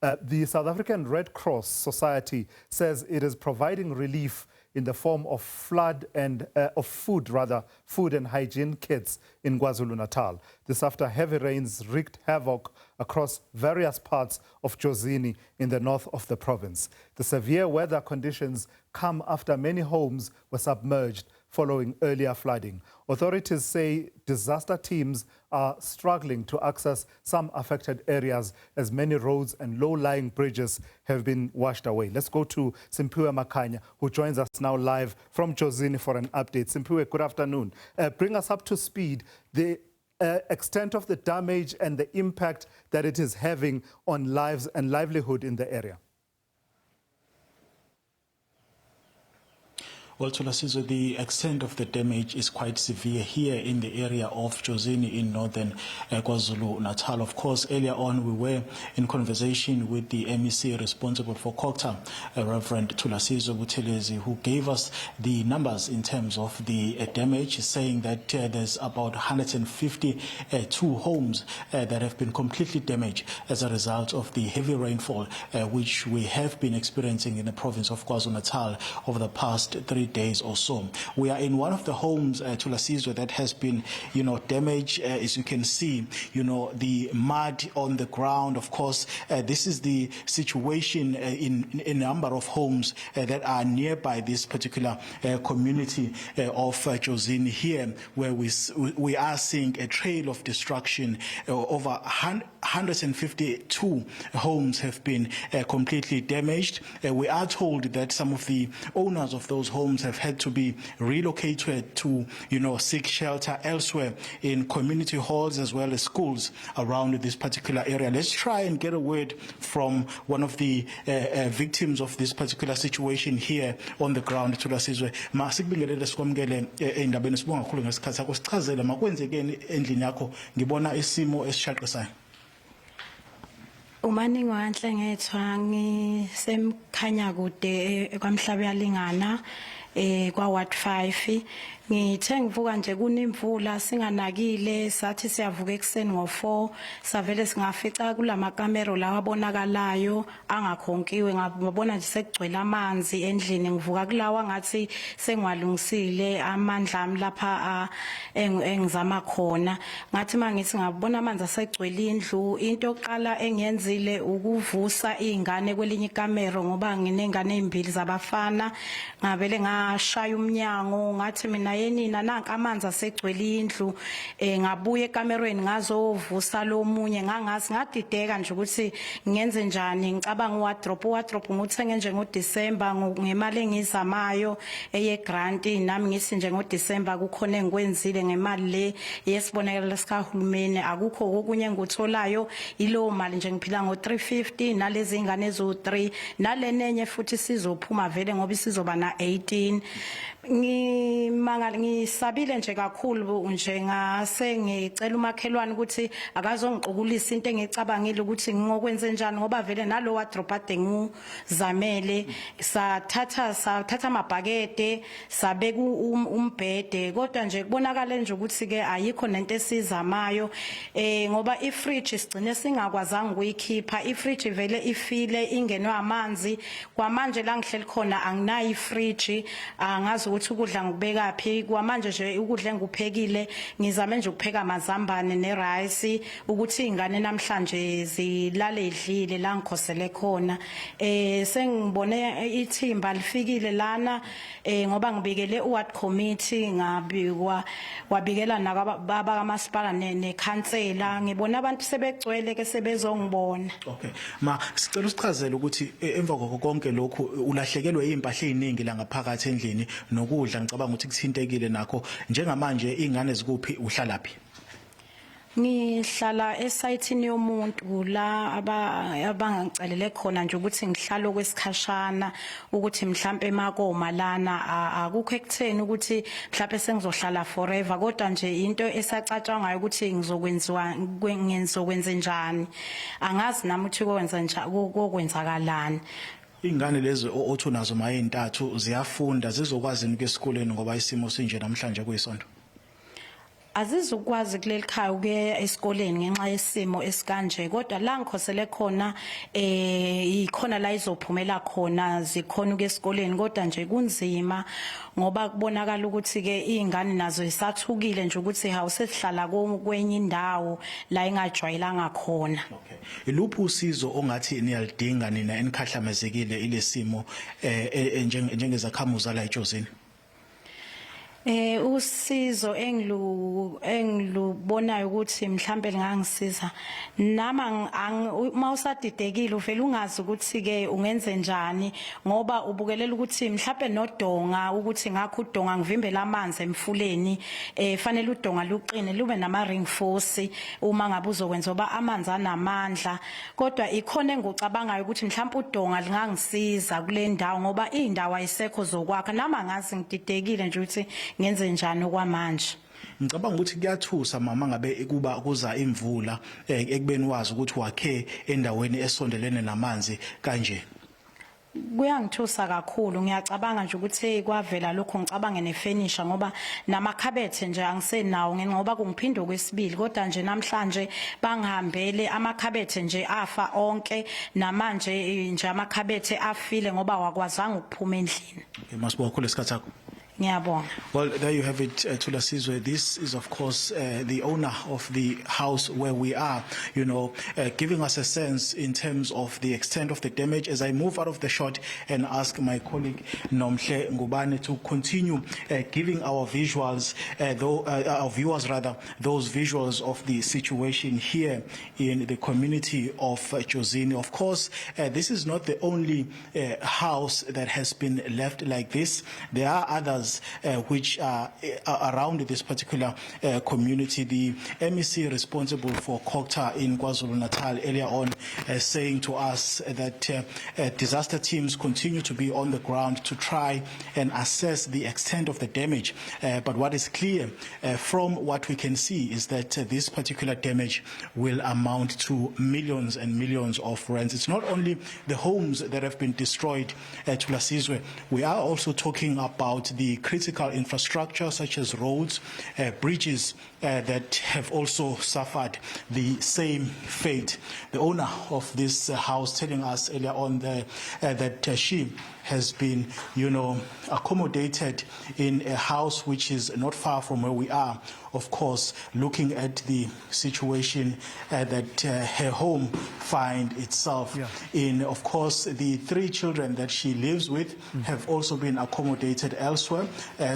The South African Red Cross Society says it is providing relief in the form of food and hygiene kits in KwaZulu-Natal. This after heavy rains wreaked havoc across various parts of Jozini in the north of the province. The severe weather conditions come after many homes were submerged following earlier flooding. Authorities say disaster teams are struggling to access some affected areas as many roads and low-lying bridges have been washed away. Let's go to Simphiwe Makhanya, who joins us now live from Jozini for an update. Simphiwe, good afternoon. Bring us up to speed the extent of the damage and the impact that it is having on lives and livelihood in the area. Well, Thulasizwe, the extent of the damage is quite severe here in the area of Jozini in northern KwaZulu-Natal. Of course, earlier on we were in conversation with the MEC responsible for Kokta, Reverend Thulasizwe Buthelezi, who gave us the numbers in terms of the damage, saying that there's about 152 homes that have been completely damaged as a result of the heavy rainfall which we have been experiencing in the province of KwaZulu-Natal over the past 3 days or so. We are in one of the homes, Thulasizwe, that has been, damaged. As you can see, the mud on the ground. Of course, this is the situation in a number of homes that are nearby this particular community of Jozini here, where we are seeing a trail of destruction. Over 152 homes have been completely damaged. We are told that some of the owners of those homes have had to be relocated to, seek shelter elsewhere in community halls as well as schools around this particular area. Let's try and get a word from one of the victims of this particular situation here on the ground. Thulasizwe, masikubingelele sikwamukele endabeni sibonga kakhulu ngesikhathi sakho. Sichazele makwenzekeni endlini yakho. Ngibona isimo esishaqisayo. Umani ngiwanhle ngethwa ngisemkhanya kude kwaMhlabe yalingana kwa Ward 5. Ngithe ngivuka nje kunemvula singanakile sathi siyavuka ekseni ngo4 savele singafica kulamakamera lawa abonakalayo angakhonkiwe ngabona nje sekugcwele amanzi endlini ngivuka kulawa ngathi sengwalungisile amandla ami lapha engizama khona ngathi mangithi ngabona amanzi asegcwele indlu into yokuqala engiyenzile ukuvusa izingane kwelinye ikamera ngoba nginengane ezimbili zabafana ngabele ngashaya umnyango ngathi mina yenina nanka amanzi asegcwele indlu ngabuye ekamereni ngazovusa lo munye ngangazi ngadideka nje ukuthi ngenze njani ngicabanga wardrobe nguthe nje ngoDecember ngemali engizamayo eye grant nami ngithi nje ngoDecember kukhona engikwenzile ngemali le yesibonekelo sikahulumeni akukho okunye ngikutholayo ilo mali nje ngiphila ngo350 nalezi ingane ezo3 nalenenye futhi sizophuma vele ngoba isizoba na 18 ngisabile nje kakhulu nje ngase ngicela umakhelwane ukuthi akazongiqukulisa into engicabangile ukuthi ngingokwenze njani ngoba vele nalo wardrobe ade ngizamele sathatha amabhakede sabeka umbhede kodwa nje kubonakala nje ukuthi ke ayikho nento esizamayo ngoba ifridge sigcine singakwazanga ukuyikhipha ifridge vele ifile ingenwe amanzi kwamanje la ngihleli khona anginayo ifridge angazi ukuthi ukudla ngibeka phi kwamanje nje ukudla engikuphekile ngizame nje ukupheka amazambane nerice ukuthi ingane namhlanje zilale idlile la ngikhosele khona sengibone ithimba lifikile lana ngoba ngibikele uward committee ngabikwa wabikela nakababa kamasipala nekhansela ngibona abantu sebegcwele ke sebezongibona. Okay, ma sicela usichazele ukuthi emva konke lokhu ulahlekelwe impahla eziningi la ngaphakathi endlini nokudla ngicabanga ukuthi kuthintekile nakho njengamanje izingane zikuphi uhlalaphi? Ngihlala esayithini yomuntu la abangicelele khona nje ukuthi ngihlala okwesikhashana ukuthi mhlambe emakoma lana akukho ekutheni ukuthi mhlambe sengizohlala forever kodwa nje into esacatshwa ngayo ukuthi ngizokwenza njani angazi nami ukuthi kokwenza njani kokwenzakalani. Ingane lezi othu nazo mayintathu ziyafunda zizokwazi nke esikoleni ngoba isimo sinje namhlanje kuyisonto. azizukwazi kuleli khaya ukuya esikoleni ngenxa yesimo esikanje kodwa la ngikhosele khona ikhona la izophumela khona zikhona ukuya esikoleni kodwa nje kunzima ngoba kubonakala ukuthi ke izingane nazo isathukile nje ukuthi hawu sesihlala kwenye indawo la ingajwayelanga khona. Okay. Iluphi usizo ongathi niyalidinga nina enikhahlamezekile ilesimo njengezakhamuzi la eJozini? Usizo engilubonayo ukuthi mhlambe lingangisiza nama mawusadidekile uvela ungazi ukuthi ke ungenze njani ngoba ubukelela ukuthi mhlambe nodonga ukuthi ngakho udonga ngivimbela amanzi emfuleni fanele udonga luqine lube nama reinforce uma ngabe uzokwenza oba amanzi anamandla kodwa ikhona engucabangayo ukuthi mhlambe udonga lingangisiza kule ndawo ngoba indawo ayisekho zokwakha nama ngazi ngididekile nje ukuthi ngenze njani okwamanje. Ngicabanga ukuthi kuyathusa mama ngabe kuba kuza imvula ekubeni wazi ukuthi wakhe endaweni esondelene namanzi kanje. Kuyangithusa kakhulu ngiyacabanga nje ukuthi kwavela lokho ngicabange nefurniture ngoba namakhabethe nje angisenawo ngoba kungiphinda kwesibili kodwa nje namhlanje bangihambele amakhabethe nje afa onke namanje nje amakhabethe afile ngoba wakwazanga ukuphuma endlini. Masibonga khulu isikhathi sakho. Well, there you have it, Thulasizwe. This is, of course, the owner of the house where we are, giving us a sense in terms of the extent of the damage. As I move out of the shot and ask my colleague Nomhle Ngubane to continue giving our visuals, our viewers rather, those visuals of the situation here in the community of Jozini. Of course, this is not the only house that has been left like this. There are others which are around this particular community. The MEC responsible for Kokta in KwaZulu-Natal earlier on saying to us that disaster teams continue to be on the ground to try and assess the extent of the damage. But what is clear from what we can see is that this particular damage will amount to millions and millions of rands. It's not only the homes that have been destroyed, Thulasizwe. We are also talking about the critical infrastructure such as roads, bridges that have also suffered the same fate. The owner of this house telling us earlier on that she has been, accommodated in a house which is not far from where we are. Of course, looking at the situation that her home find itself in. Of course, the 3 children that she lives with have also been accommodated elsewhere.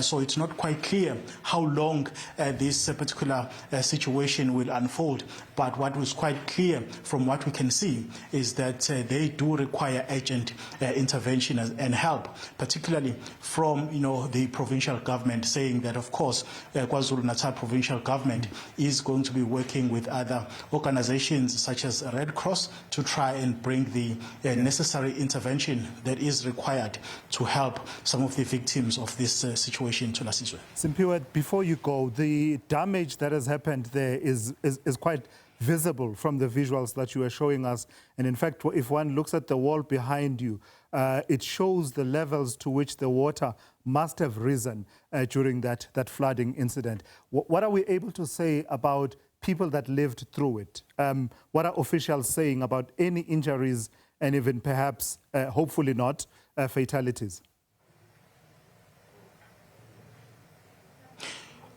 So it's not quite clear how long this particular situation will unfold. But what was quite clear from what we can see is that they do require urgent intervention and help, particularly from the provincial government, saying that of course KwaZulu-Natal provincial government is going to be working with other organizations such as Red Cross to try and bring the necessary intervention that is required to help some of the victims of this situation. Simphiwe, before you go, the damage that has happened there is quite visible from the visuals that you are showing us. And in fact, if one looks at the wall behind you, it shows the levels to which the water must have risen during that flooding incident. What are we able to say about people that lived through it? What are officials saying about any injuries and even perhaps, hopefully not, fatalities?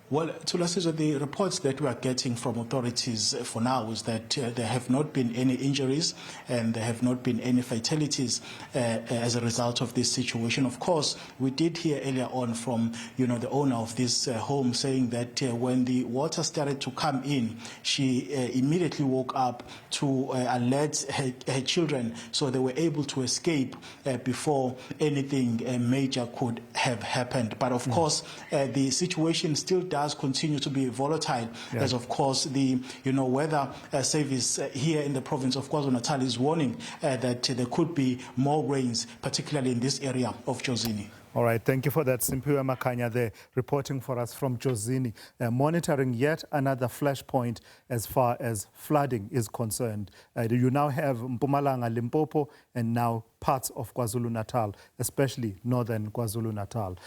Well, Thulasizwe, the reports that we are getting from authorities for now is that there have not been any injuries and there have not been any fatalities as a result of this situation. Of course, we did hear earlier on from the owner of this home saying that when the water started to come in, she immediately woke up to alert her children, so they were able to escape before anything major could have happened. But of course, the situation still does continue to be volatile, as of course the weather service here in the province of KwaZulu-Natal is warning that there could be more rains, particularly in this area of Jozini. All right, thank you for that. Simphiwe Makhanya there reporting for us from Jozini, monitoring yet another flashpoint as far as flooding is concerned. You now have Mpumalanga, Limpopo, and now parts of KwaZulu-Natal, especially northern KwaZulu-Natal.